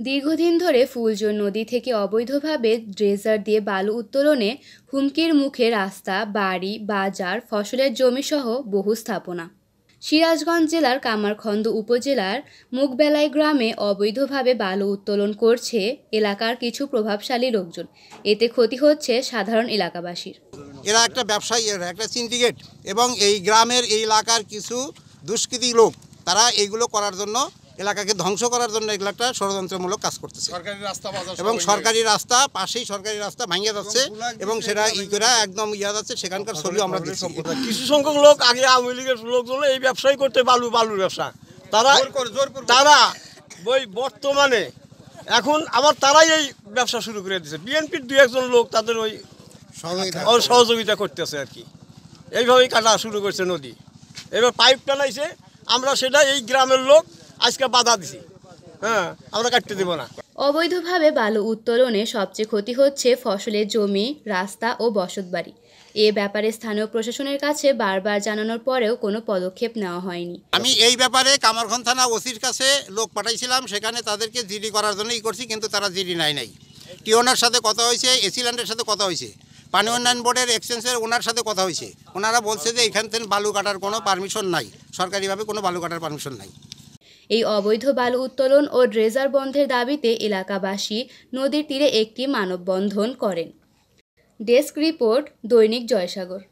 দীর্ঘদিন ধরে ফুলজোর নদী থেকে অবৈধভাবে ড্রেজার দিয়ে বালু উত্তোলনে হুমকির মুখে রাস্তা, বাড়ি, বাজার, ফসলের জমিসহ বহু স্থাপনা। সিরাজগঞ্জ জেলার কামারখন্দ উপজেলার মুগবেলাই গ্রামে অবৈধভাবে বালু উত্তোলন করছে এলাকার কিছু প্রভাবশালী লোকজন। এতে ক্ষতি হচ্ছে সাধারণ এলাকাবাসীর। এরা একটা ব্যবসায়ী, এরা একটা সিন্ডিকেট এবং এই গ্রামের এই এলাকার কিছু দুষ্কৃতী লোক তারা এইগুলো করার জন্য, এলাকাকে ধ্বংস করার জন্য এগুলো একটা ষড়যন্ত্রমূলক কাজ করতেছে। এবং সরকারি রাস্তা পাশেই সরকারি রাস্তা ভাঙিয়ে যাচ্ছে এবং সেটা করে একদম যাচ্ছে। সেখানকার ছবি আমরা দেখছি। কিছু সংখ্যক লোক আগে আওয়ামী লীগের লোকজন এই ব্যবসায়ী করতে বালুর ব্যবসা, তারা ওই বর্তমানে এখন আবার তারাই এই ব্যবসা শুরু করে দিচ্ছে। বিএনপির দু একজন লোক তাদের ওই সহযোগিতা করতেছে আর কি। এইভাবেই কাটা শুরু করছে নদী। এবার পাইপ টানাইছে, আমরা সেটা এই গ্রামের লোক আজকে বাধা দিছি। আমরা কাটতে দেব না। অবৈধভাবে বালু উত্তোলনে সবচেয়ে ক্ষতি হচ্ছে ফসলের জমি, রাস্তা ও বসতবাড়ি। এ ব্যাপারে স্থানীয় প্রশাসনের কাছে বারবার জানানোর পরেও কোনো পদক্ষেপ নেওয়া হয়নি। আমি এই ব্যাপারে কামারখন্দ থানা ওসির কাছে লোক পাঠাইছিলাম, সেখানে তাদেরকে জিডি করার জন্যই করছি, কিন্তু তারা জিডি নাই। টিওনার সাথে কথা হয়েছে, এসিল্যান্ডের সাথে কথা হয়েছে, পানি উন্নয়ন বোর্ডের এক্সচেঞ্জের ওনার সাথে কথা হয়েছে। ওনারা বলছে যে এখান থেকে বালু কাটার কোনো পারমিশন নাই, সরকারিভাবে কোনো বালু কাটার পারমিশন নাই। এই অবৈধ বালু উত্তোলন ও ড্রেজার বন্ধের দাবিতে এলাকাবাসী নদীর তীরে একটি মানববন্ধন করেন। ডেস্ক রিপোর্ট, দৈনিক জয়সাগর।